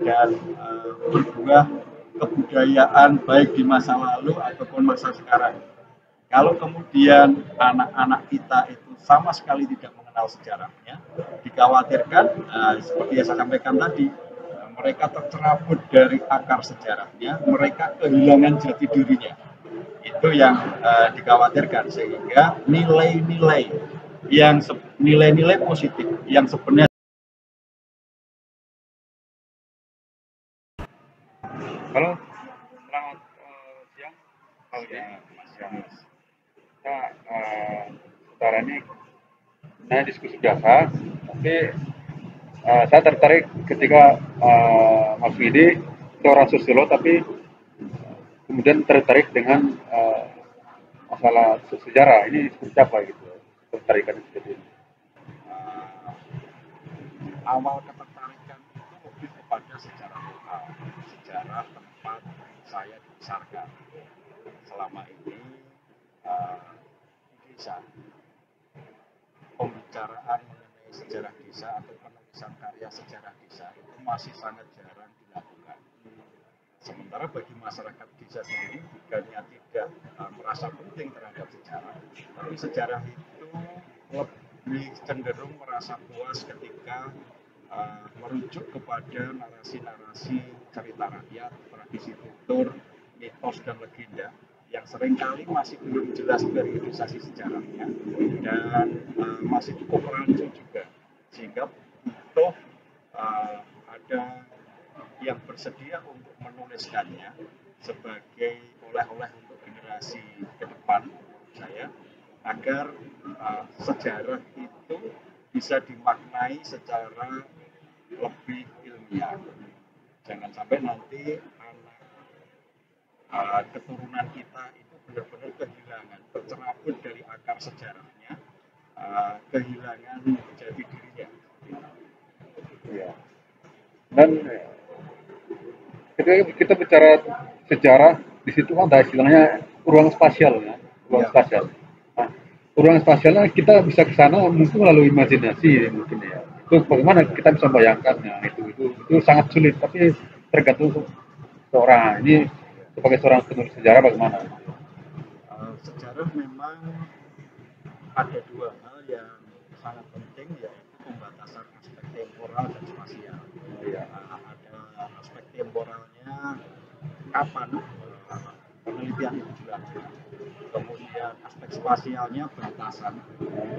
dan berbuah kebudayaan baik di masa lalu ataupun masa sekarang. Kalau kemudian anak-anak kita itu sama sekali tidak mengenal sejarahnya, dikhawatirkan seperti yang saya sampaikan tadi, mereka tercerabut dari akar sejarahnya, mereka kehilangan jati dirinya. Itu yang dikhawatirkan, sehingga nilai-nilai yang nilai-nilai positif yang sebenarnya. Halo, selamat siang. Pak Udi. Siang, Mas. Kita sekarang ini diskusi biasa, tapi saya tertarik ketika Mas Widi seorang sosiolog, tapi kemudian tertarik dengan masalah sejarah. Ini seperti apa gitu? Tertarikan seperti ini. Awal ketertarikan itu lebih kepada sejarah lokal, sejarah tempat saya dibesarkan. Selama ini di desa, pembicaraan mengenai sejarah desa atau penulisan karya sejarah desa itu masih sangat jarang dilakukan. Sementara bagi masyarakat desa sendiri bukannya tidak merasa penting terhadap sejarah, tapi sejarah itu lebih cenderung merasa puas ketika merujuk kepada narasi-narasi cerita rakyat, tradisi tutur, mitos dan legenda yang seringkali masih belum jelas verifikasi sejarahnya dan masih cukup rancu juga, sehingga butuh ada yang bersedia untuk menuliskannya sebagai oleh-oleh untuk generasi ke depan saya, agar sejarah itu bisa dimaknai secara lebih ilmiah. Jangan sampai nanti anak keturunan kita itu benar-benar kehilangan, tercerabut dari akar sejarahnya, kehilangan jati dirinya. Ya. Dan ketika kita bicara sejarah, di situ kan ada istilahnya ruang spasial, ya, ruang spasial. Nah, ruang spasialnya kita bisa ke sana mungkin melalui imajinasi mungkin ya. Itu bagaimana kita bisa bayangkannya, itu sangat sulit, tapi tergantung seorang. Ini sebagai seorang penulis sejarah bagaimana? Sejarah memang ada dua hal yang sangat penting, yaitu pembatasan aspek temporal dan spasial. Ada aspek temporalnya, kapan penelitian itu dilakukan. Kemudian aspek spasialnya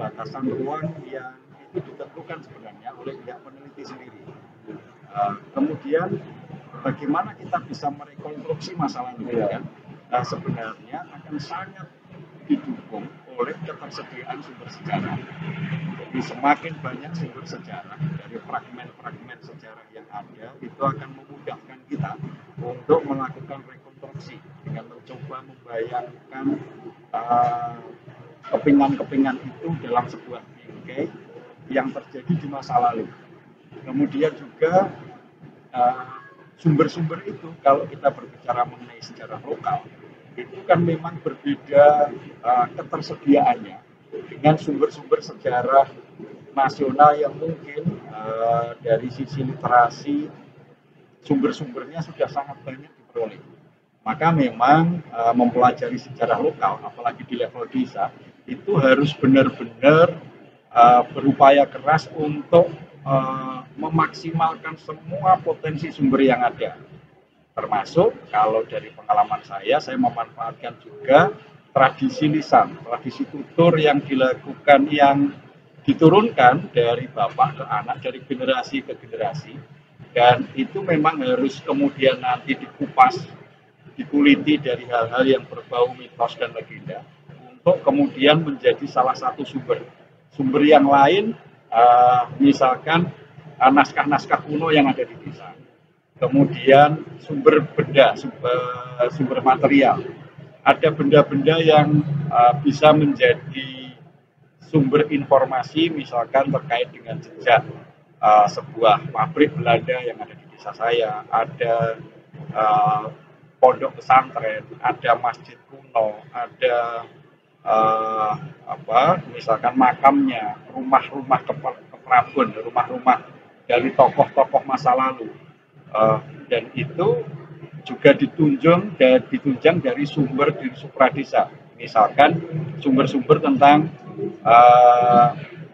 batasan ruang yang itu ditentukan sebenarnya oleh pihak peneliti sendiri. Kemudian bagaimana kita bisa merekonstruksi masalah itu kan? Sebenarnya akan sangat didukung oleh ketersediaan sumber sejarah. Jadi semakin banyak sumber sejarah dari fragmen-fragmen sejarah yang ada, itu akan memudahkan kita untuk melakukan rekonstruksi dengan mencoba membayangkan kepingan-kepingan itu dalam sebuah bingkai yang terjadi di masa lalu. Kemudian juga sumber-sumber itu, kalau kita berbicara mengenai sejarah lokal, itu kan memang berbeda ketersediaannya dengan sumber-sumber sejarah nasional yang mungkin dari sisi literasi sumber-sumbernya sudah sangat banyak diperoleh. Maka memang mempelajari sejarah lokal, apalagi di level desa, itu harus benar-benar berupaya keras untuk memaksimalkan semua potensi sumber yang ada. Termasuk kalau dari pengalaman saya memanfaatkan juga tradisi lisan, tradisi tutur yang dilakukan, yang diturunkan dari bapak ke anak, dari generasi ke generasi, dan itu memang harus kemudian nanti dikupas, dikuliti dari hal-hal yang berbau mitos dan legenda, untuk kemudian menjadi salah satu sumber. Sumber yang lain, misalkan naskah-naskah kuno yang ada di desa. Kemudian sumber benda, sumber material. Ada benda-benda yang bisa menjadi sumber informasi, misalkan terkait dengan jejak sebuah pabrik Belanda yang ada di desa saya, ada pondok pesantren, ada masjid kuno, ada misalkan makamnya, rumah-rumah keprabon, rumah-rumah dari tokoh-tokoh masa lalu. Eh, dan itu juga ditunjang dari sumber di supradesa. Misalkan sumber-sumber tentang eh,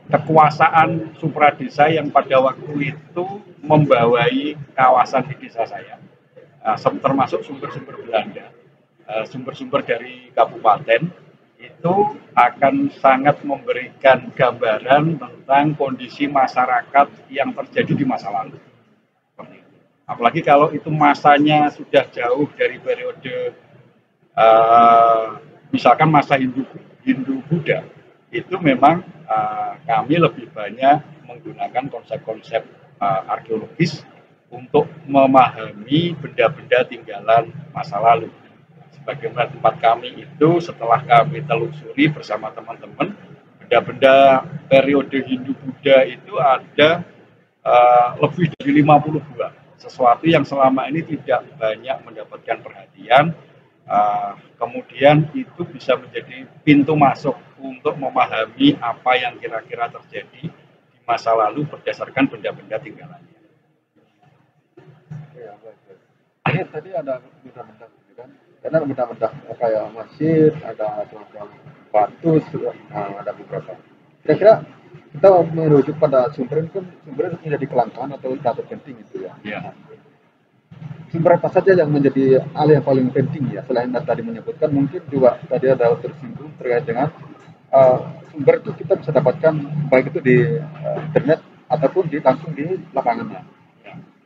kekuasaan supradesa yang pada waktu itu membawai kawasan di desa saya, termasuk sumber-sumber Belanda, sumber-sumber dari kabupaten, itu akan sangat memberikan gambaran tentang kondisi masyarakat yang terjadi di masa lalu. Apalagi kalau itu masanya sudah jauh dari periode misalkan masa Hindu Buddha, itu memang kami lebih banyak menggunakan konsep-konsep arkeologis untuk memahami benda-benda tinggalan masa lalu. Sebagaimana tempat kami itu setelah kami telusuri bersama teman-teman, benda-benda periode Hindu Buddha itu ada lebih dari 50 buah. Sesuatu yang selama ini tidak banyak mendapatkan perhatian, kemudian itu bisa menjadi pintu masuk untuk memahami apa yang kira-kira terjadi di masa lalu berdasarkan benda-benda tinggalannya. Ya, baik, baik. Ini tadi ada benda-benda gitu kan, karena benda-benda kayak masjid, ada semacam batu, ada beberapa. Kira-kira kita merujuk pada sumber itu kan sumber menjadi kelangkaan atau tidak penting itu ya. Ya. Nah, sumber apa saja yang menjadi hal yang paling penting ya selain tadi menyebutkan mungkin juga tadi ada tersinggung terkait dengan sumber itu kita bisa dapatkan baik itu di internet ataupun langsung di lapangannya.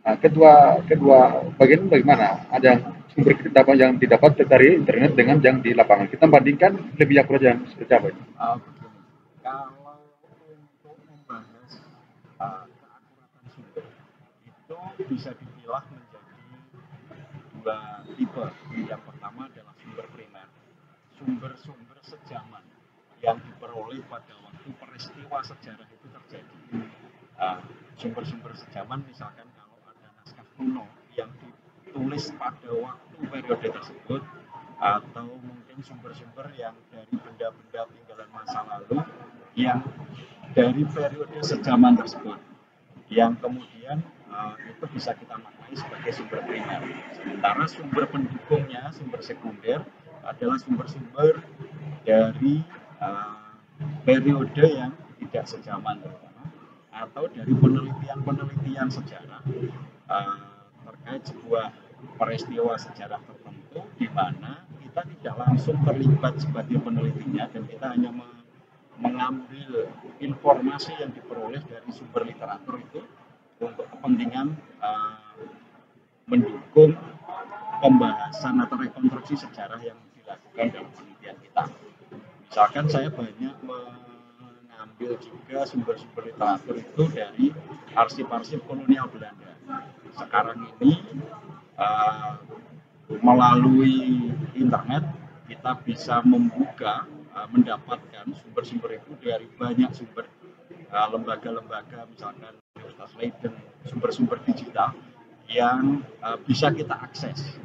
Nah, kedua kedua bagian bagaimana? Ada yang sumber kita yang didapat dari internet dengan yang di lapangan. Kita bandingkan lebih akurat yang seperti apa ini? Kalau untuk membahas keakuratan sumber itu bisa dipilah menjadi dua tipe. Yang pertama adalah sumber primer, sumber-sumber sejaman yang diperoleh pada waktu peristiwa sejarah itu terjadi. Uh, Sumber-sumber sejaman misalkan kalau ada naskah kuno yang ditulis pada waktu periode tersebut, atau mungkin sumber-sumber yang dari benda-benda tinggalan masa lalu yang dari periode sejaman tersebut, yang kemudian itu bisa kita maknai sebagai sumber primer. Sementara sumber pendukungnya, sumber sekunder adalah sumber-sumber dari periode yang tidak sejaman terutama, atau dari penelitian-penelitian sejarah terkait sebuah peristiwa sejarah tertentu di mana kita tidak langsung terlibat sebagai penelitinya dan kita hanya mengambil informasi yang diperoleh dari sumber literatur itu untuk kepentingan mendukung pembahasan atau rekonstruksi sejarah yang dilakukan dalam penelitian kita. Misalkan saya banyak mengambil juga sumber-sumber literatur itu dari arsip-arsip kolonial Belanda. Sekarang ini melalui internet kita bisa membuka, mendapatkan sumber-sumber itu dari banyak sumber, lembaga-lembaga misalkan Universitas Leiden, sumber-sumber digital yang bisa kita akses.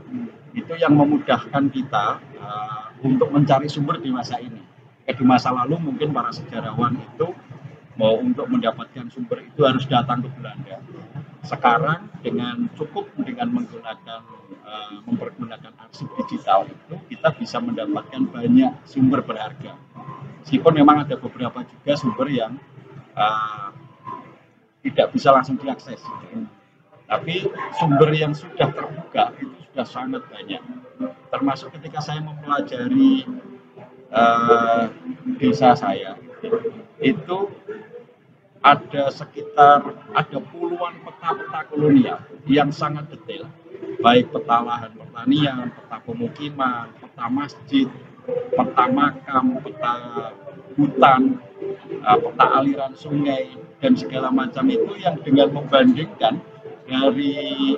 Itu yang memudahkan kita untuk mencari sumber di masa ini. Di masa lalu mungkin para sejarawan itu mau untuk mendapatkan sumber itu harus datang ke Belanda. Sekarang cukup dengan mempergunakan arsip digital itu kita bisa mendapatkan banyak sumber berharga. Meskipun memang ada beberapa juga sumber yang tidak bisa langsung diakses. Tapi sumber yang sudah terbuka itu sudah sangat banyak. Termasuk ketika saya mempelajari desa saya, itu ada puluhan peta-peta kolonial yang sangat detail, baik peta lahan pertanian, peta pemukiman, peta masjid, peta makam, peta hutan, peta aliran sungai dan segala macam itu yang dengan membandingkan dari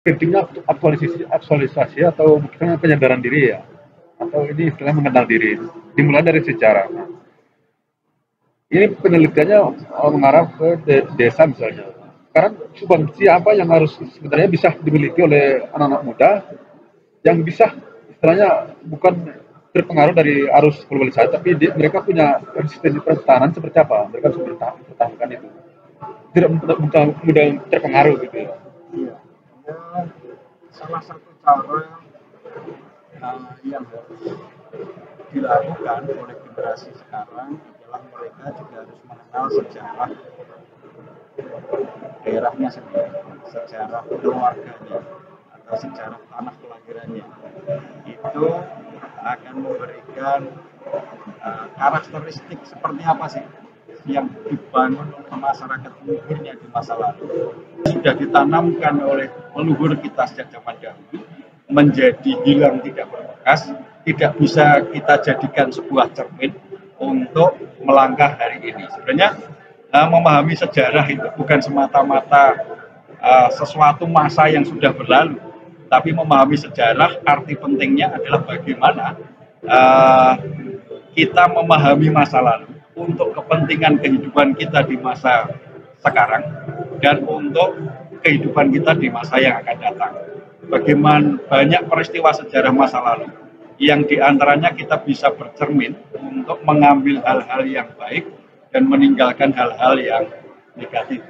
pentingnya aktualisasi atau mungkin penyadaran diri ya, atau ini istilahnya mengenal diri. Dimulai dari sejarah. Ini penelitiannya mengarah ke desa misalnya. Sekarang substansi apa yang harus sebenarnya bisa dimiliki oleh anak-anak muda yang bisa istilahnya bukan terpengaruh dari arus globalisasi, tapi mereka punya konsistensi pertahanan seperti apa? Mereka harus bertahankan itu. Tidak mudah terpengaruh gitu ya. Iya. Ya, salah satu cara yang harus dilakukan oleh generasi sekarang adalah mereka juga harus mengenal sejarah daerahnya sendiri, sejarah keluarganya atau sejarah tanah kelahirannya. Itu akan memberikan karakteristik seperti apa sih yang dibangun oleh masyarakat leluhurnya di masa lalu, sudah ditanamkan oleh leluhur kita sejak zaman dahulu, menjadi hilang tidak berbekas, tidak bisa kita jadikan sebuah cermin untuk melangkah hari ini. Sebenarnya memahami sejarah itu bukan semata-mata sesuatu masa yang sudah berlalu, tapi memahami sejarah arti pentingnya adalah bagaimana kita memahami masa lalu untuk kepentingan kehidupan kita di masa sekarang dan untuk kehidupan kita di masa yang akan datang. Bagaimana banyak peristiwa sejarah masa lalu yang diantaranya kita bisa bercermin untuk mengambil hal-hal yang baik dan meninggalkan hal-hal yang negatif.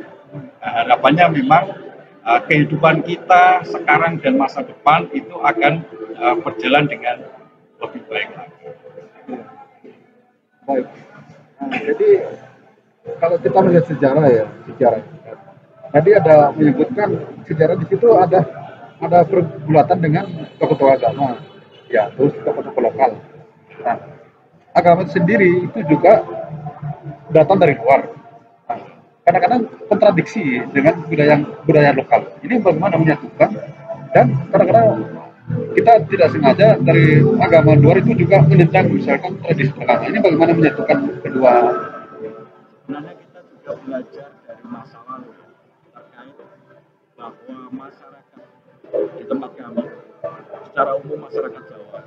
Harapannya memang kehidupan kita sekarang dan masa depan itu akan berjalan dengan lebih baik lagi. Baik. Nah, jadi kalau kita melihat sejarah. Tadi ada menyebutkan sejarah di situ ada pergulatan dengan tokoh-tokoh agama, ya, terus tokoh-tokoh lokal. Nah, agama sendiri itu juga datang dari luar. Nah, kadang-kadang kontradiksi dengan budaya lokal. Ini bagaimana menyatukan dan kadang-kadang kita tidak sengaja dari agama luar itu juga menentang misalkan tradisi agama. Ini bagaimana menyatukan kedua. Sebenarnya kita juga belajar dari masa lalu terkait bahwa masyarakat di tempat kami, secara umum masyarakat Jawa,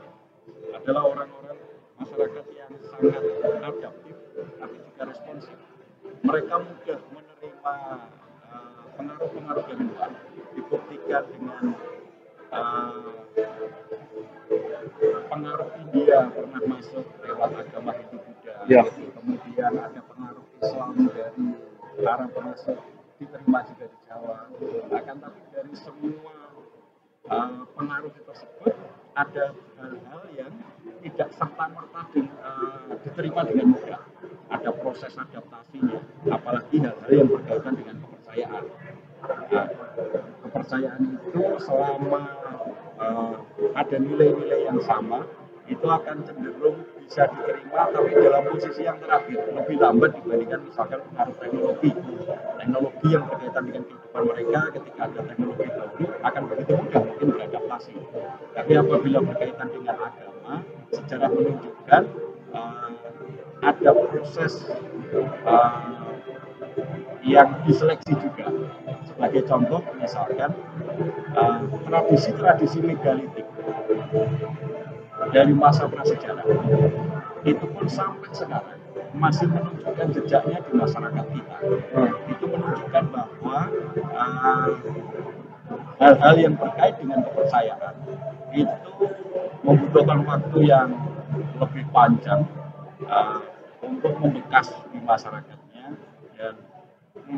adalah orang-orang masyarakat yang sangat adaptif tapi juga responsif. Mereka mudah menerima pengaruh-pengaruh dari luar, dibuktikan dengan pengaruh India pernah masuk lewat agama Hindu-Buddha, ya. Kemudian ada pengaruh Islam dari Arab masuk, diterima juga di Jawa. Akan tapi dari semua pengaruh tersebut ada hal-hal yang tidak serta-merta diterima dengan mudah. Ada proses adaptasinya, apalagi hal-hal yang berkaitan dengan kepercayaan. Kepercayaan itu selama ada nilai-nilai yang sama, itu akan cenderung bisa diterima, tapi dalam posisi yang terakhir lebih lambat dibandingkan misalkan pengaruh teknologi yang berkaitan dengan kehidupan mereka. Ketika ada teknologi baru akan begitu mudah mungkin beradaptasi, tapi apabila berkaitan dengan agama, sejarah menunjukkan ada proses yang diseleksi juga. Sebagai contoh misalkan tradisi-tradisi megalitik dari masa prasejarah itu pun sampai sekarang masih menunjukkan jejaknya di masyarakat kita. Itu menunjukkan bahwa hal-hal yang terkait dengan kepercayaan itu membutuhkan waktu yang lebih panjang untuk membekas di masyarakatnya, dan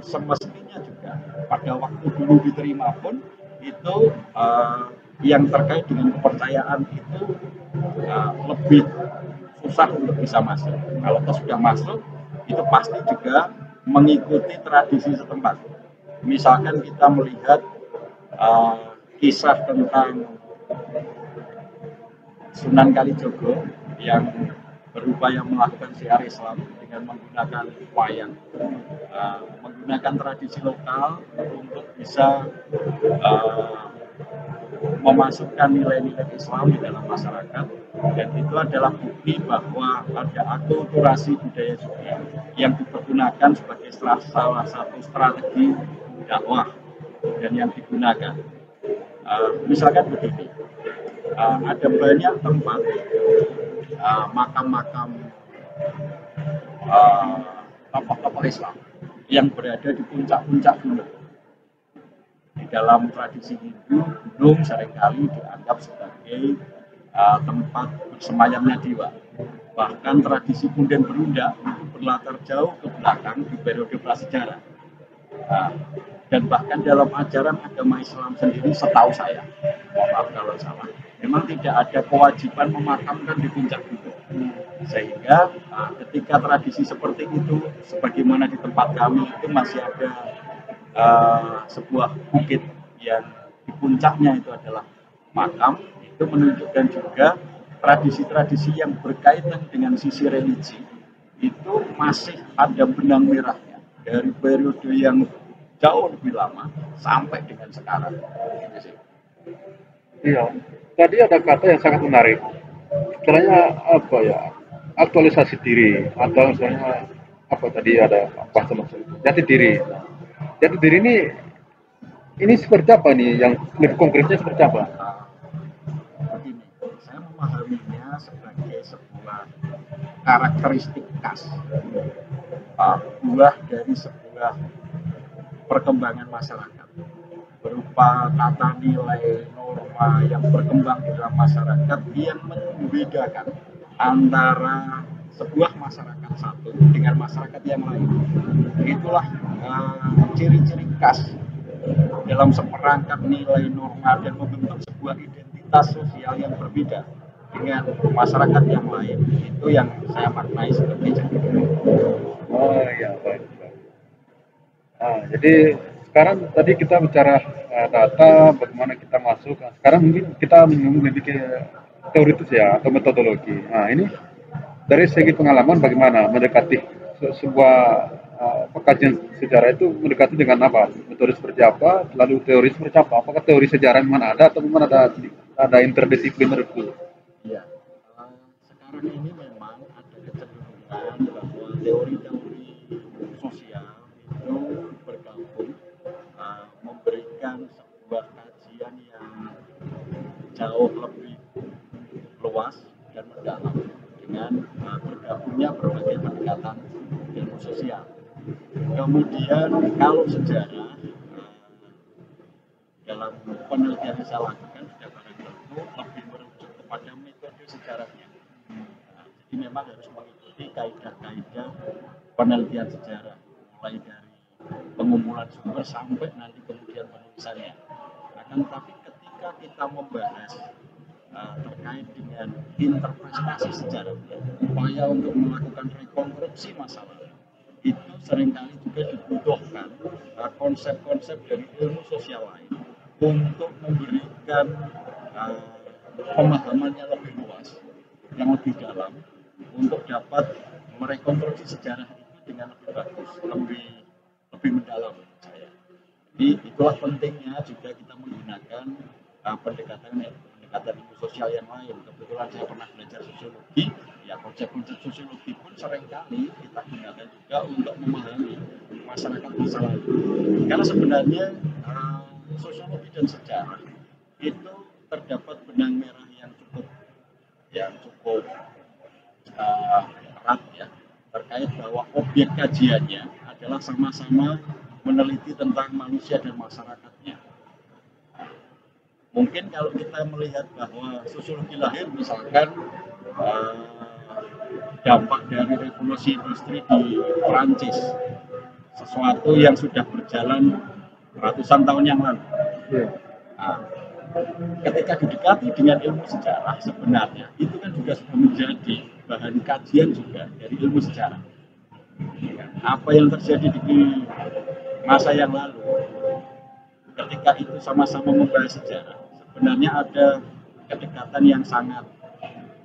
semestinya juga pada waktu dulu diterima pun itu yang terkait dengan kepercayaan itu lebih susah untuk bisa masuk. Kalau sudah masuk itu pasti juga mengikuti tradisi setempat. Misalkan kita melihat kisah tentang Sunan Kalijogo yang berupaya melakukan syiar Islam dengan menggunakan wayang, menggunakan tradisi lokal untuk bisa memasukkan nilai-nilai Islam di dalam masyarakat, dan itu adalah bukti bahwa ada akulturasi budaya juga yang dipergunakan sebagai salah satu strategi dakwah dan yang digunakan. Misalkan begini, ada banyak tempat makam-makam tokoh-tokoh Islam yang berada di puncak-puncak gunung. Di dalam tradisi Hindu, gunung seringkali dianggap sebagai tempat bersemayamnya dewa. Bahkan tradisi punden berunda itu berlatar jauh ke belakang di periode prasejarah. Nah, dan bahkan dalam ajaran agama Islam sendiri, setahu saya, maaf kalau salah, memang tidak ada kewajiban memakamkan di puncak gunung. Sehingga ketika tradisi seperti itu, sebagaimana di tempat kami itu masih ada sebuah bukit yang di puncaknya itu adalah makam, itu menunjukkan juga tradisi-tradisi yang berkaitan dengan sisi religi itu masih ada benang merahnya dari periode yang jauh lebih lama sampai dengan sekarang. Gitu sih. Iya, tadi ada kata yang sangat menarik. Istilahnya apa ya? Aktualisasi diri atau misalnya apa tadi ada bahasa maksud jati diri. Nah, jati diri ini seperti apa nih? Yang lebih konkretnya seperti apa? Begini, saya memahaminya sebagai sebuah karakteristik khas, buah dari sebuah perkembangan masyarakat berupa tata nilai norma yang berkembang di dalam masyarakat yang membedakan antara sebuah masyarakat satu dengan masyarakat yang lain. Itulah ciri-ciri khas dalam seperangkat nilai norma dan membentuk sebuah identitas sosial yang berbeda dengan masyarakat yang lain. Itu yang saya maknai sebagai jati diri. Oh iya, baik. Jadi sekarang tadi kita bicara data, bagaimana kita masuk. Nah, sekarang mungkin kita menyinggung lebih ke teoritis ya atau metodologi. Nah ini dari segi pengalaman bagaimana mendekati sebuah pengkajian sejarah itu mendekati dengan apa? Metode seperti apa? Lalu teori seperti apa? Apakah teori sejarah memang ada atau memang ada interdisipliner itu? Ya, sekarang ini memang ada kecenderungan bahwa teori-teori sosial itu bergabung, memberikan sebuah kajian yang jauh lebih luas dan mendalam dengan bergabungnya berbagai pendekatan ilmu sosial. Kemudian kalau sejarah dalam penelitian yang saya lakukan sudah barang tentu lebih merujuk kepada metode sejarahnya. Jadi memang harus mengikuti kaidah-kaidah penelitian sejarah mulai dari pengumpulan sumber sampai nanti kemudian penulisannya. Akan tetapi ketika kita membahas terkait dengan interpretasi sejarah, upaya untuk melakukan rekonstruksi masa lalu, itu seringkali juga dibutuhkan konsep-konsep dari ilmu sosial lain untuk memberikan pemahaman yang lebih luas, yang lebih dalam, untuk dapat merekonstruksi sejarah itu dengan lebih bagus, lebih mendalam menurut saya. Jadi itulah pentingnya juga kita menggunakan pendekatan ilmu sosial yang lain. Kebetulan saya pernah belajar sosiologi, ya konsep-konsep sosiologi pun seringkali kita gunakan juga untuk memahami masyarakat masa lalu. Karena sebenarnya sosiologi dan sejarah itu terdapat benang merah yang cukup erat ya, terkait bahwa objek kajiannya adalah sama-sama meneliti tentang manusia dan masyarakatnya. Mungkin kalau kita melihat bahwa sosiologi lahir misalkan dampak dari revolusi industri di Perancis, sesuatu yang sudah berjalan ratusan tahun yang lalu. Nah, ketika didekati dengan ilmu sejarah, sebenarnya itu kan juga sudah menjadi bahan kajian juga dari ilmu sejarah. Apa yang terjadi di masa yang lalu, ketika itu sama-sama membahas sejarah, sebenarnya ada kedekatan yang sangat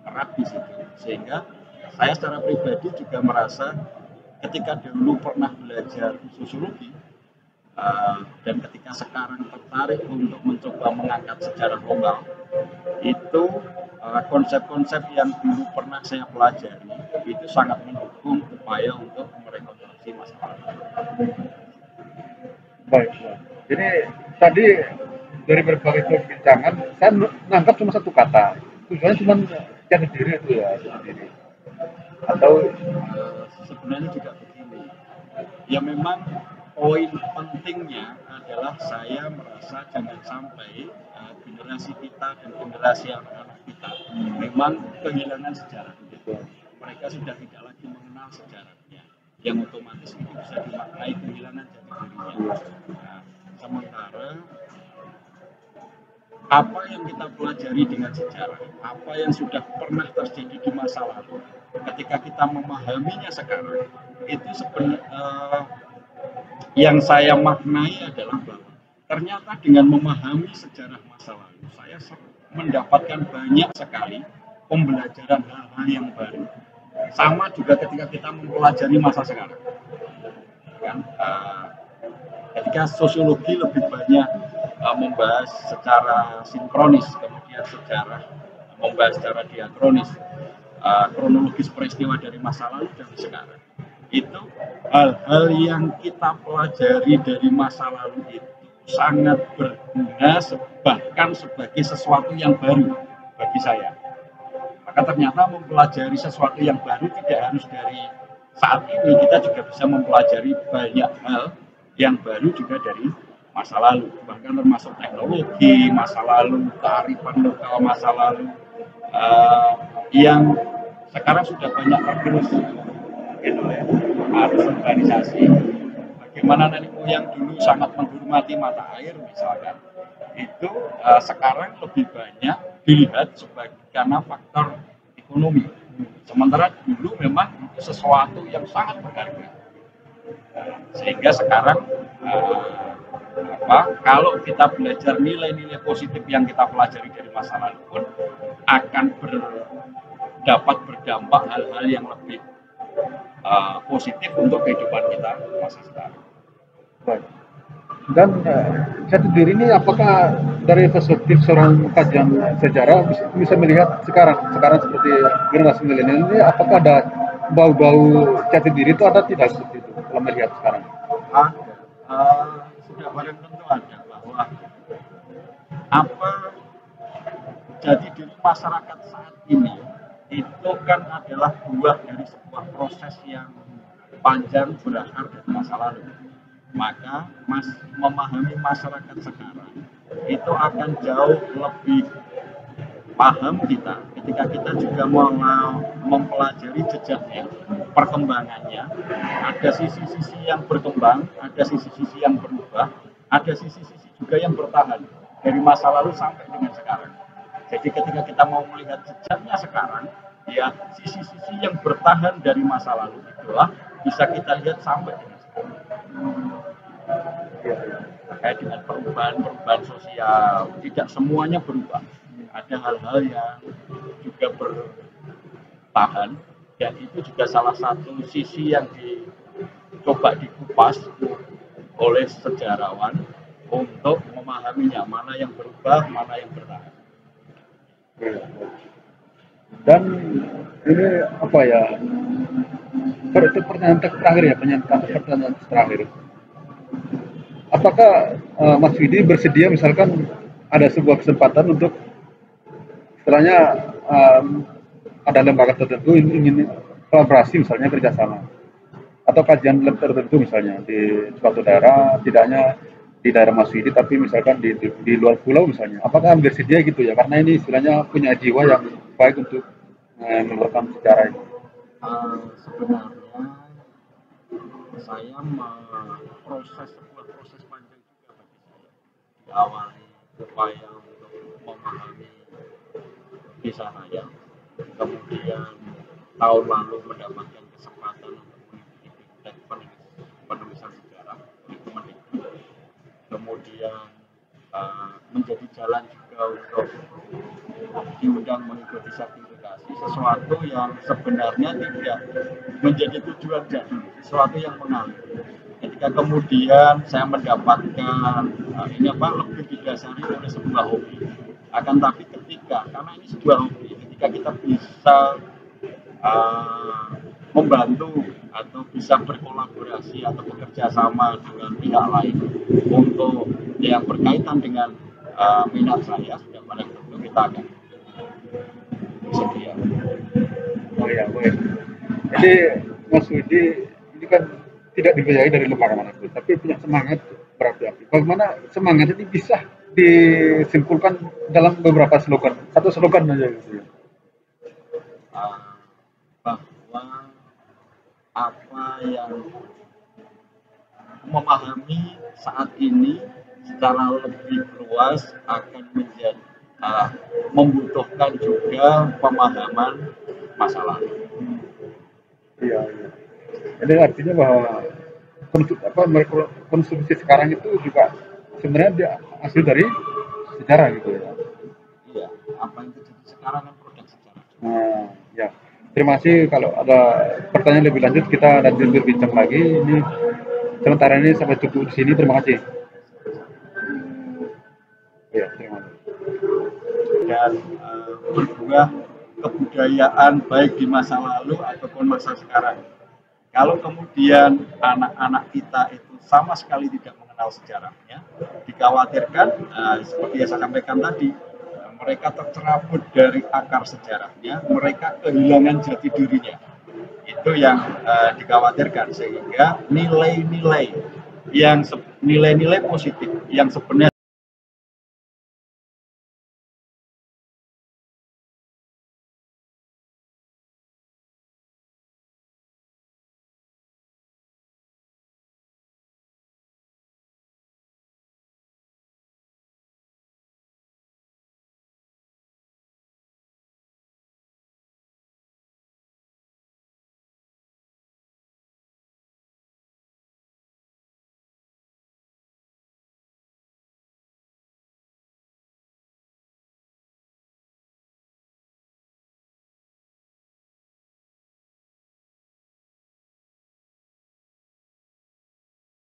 erat di situ. Sehingga saya secara pribadi juga merasa ketika dulu pernah belajar sosiologi, dan ketika sekarang tertarik untuk mencoba mengangkat sejarah lokal, itu konsep-konsep yang dulu pernah saya pelajari itu sangat mendukung upaya untuk merekonstruksi masa lalu. Baik. Jadi tadi dari berbagai perbincangan saya menangkap cuma satu kata. Tujuannya cuma jati diri itu ya, jati diri. Atau Sebenarnya juga begini, ya memang poin pentingnya adalah saya merasa jangan sampai generasi kita dan generasi anak-anak kita memang kehilangan sejarah gitu. Mereka sudah tidak lagi mengenal sejarahnya, yang otomatis itu bisa dimaknai kehilangan jati dirinya. Nah, sementara apa yang kita pelajari dengan sejarah, apa yang sudah pernah terjadi di masa lalu, ketika kita memahaminya sekarang, itu sebenarnya yang saya maknai adalah bahwa ternyata dengan memahami sejarah masa lalu, saya mendapatkan banyak sekali pembelajaran hal-hal yang baru. Sama juga ketika kita mempelajari masa sekarang. Kan, ketika sosiologi lebih banyak membahas secara sinkronis, kemudian sejarah membahas secara diakronis, kronologis peristiwa dari masa lalu dan sekarang. Itu hal-hal yang kita pelajari dari masa lalu itu sangat berguna, bahkan sebagai sesuatu yang baru bagi saya. Maka ternyata mempelajari sesuatu yang baru tidak harus dari saat ini, kita juga bisa mempelajari banyak hal yang baru juga dari masa lalu, bahkan termasuk teknologi masa lalu, kearifan lokal masa lalu, yang sekarang sudah banyak tergerus gitu ya, arus urbanisasi. Bagaimana nenek moyang dulu sangat menghormati mata air misalkan, itu sekarang lebih banyak dilihat sebagai karena faktor ekonomi. Sementara dulu memang itu sesuatu yang sangat berharga. Sehingga sekarang kalau kita belajar nilai-nilai positif yang kita pelajari dari masa lalu pun akan dapat berdampak hal-hal yang lebih positif untuk kehidupan kita masa sekarang. dan jati diri ini apakah dari perspektif seorang kajian sejarah bisa melihat sekarang seperti generasi milenial ini, apakah ada bau-bau jati diri itu ada tidak seperti itu kalau melihat sekarang? Sudah barang tentu ada bahwa apa jati diri masyarakat saat ini itu kan adalah buah dari sebuah proses yang panjang berakar dari masa lalu. Maka memahami masyarakat sekarang itu akan jauh lebih paham kita ketika kita juga mempelajari jejaknya, perkembangannya. Ada sisi-sisi yang berkembang, ada sisi-sisi yang berubah, ada sisi-sisi juga yang bertahan dari masa lalu sampai dengan sekarang. Jadi ketika kita mau melihat jejaknya sekarang, ya sisi-sisi yang bertahan dari masa lalu itulah bisa kita lihat sampai dengan sekarang. Terkait dengan perubahan sosial, tidak semuanya berubah. Ada hal-hal yang juga bertahan, dan itu juga salah satu sisi yang dicoba dikupas oleh sejarawan untuk memahaminya, mana yang berubah, mana yang bertahan. Dan ini apa ya, pertanyaan terakhir ya, pertanyaan terakhir. Apakah Mas Widi bersedia misalkan ada sebuah kesempatan untuk istilahnya ada lembaga tertentu ingin kolaborasi misalnya kerjasama atau kajian lab tertentu misalnya di suatu daerah, tidak hanya di daerah Mas Widi tapi misalkan di luar pulau misalnya, apakah bersedia gitu ya, karena ini istilahnya punya jiwa yang baik untuk mengeluarkan sejarah ini. Sebenarnya saya sebuah proses panjang juga bagi saya, diawali upaya untuk memahami kisah saya, kemudian tahun lalu mendapatkan kesempatan untuk mengikuti penulisan sejarah di Kemendikbud, kemudian menjadi jalan juga untuk diundang mengikuti sertifikasi, sesuatu yang sebenarnya tidak menjadi tujuan jadi, sesuatu yang mengalir. Ketika kemudian saya mendapatkan lebih didasari oleh sebuah hobi, akan tapi karena ini sebuah hobi, ketika kita bisa membantu atau bisa berkolaborasi atau bekerja sama dengan pihak lain untuk yang berkaitan dengan minat saya sudah pada tentu kita akan bersedia. Oh ya, baik. Jadi Mas Widi ini kan tidak dibiayai dari lembaga manapun, tapi punya semangat berapi-api. Bagaimana semangat ini bisa disimpulkan dalam beberapa slogan, satu slogan aja gitu ya. uh, bahwa apa yang memahami saat ini secara lebih luas akan menjadi membutuhkan juga pemahaman masa lalu. Iya, iya. Jadi artinya bahwa konsumsi sekarang itu juga sebenarnya dia hasil dari sejarah gitu ya. Iya, apa yang terjadi sekarang kan produk sejarah. Nah, ya. Terima kasih. Kalau ada pertanyaan lebih lanjut kita nanti berbincang lagi. Ini sementara ini sampai cukup di sini. Terima kasih. Ya, terima kasih. Dan berbuah kebudayaan baik di masa lalu ataupun masa sekarang. Kalau kemudian anak-anak kita itu sama sekali tidak mengenal sejarahnya, dikhawatirkan seperti yang saya sampaikan tadi, mereka tercerabut dari akar sejarahnya, mereka kehilangan jati dirinya. Itu yang dikhawatirkan, sehingga nilai-nilai yang nilai-nilai positif yang sebenarnya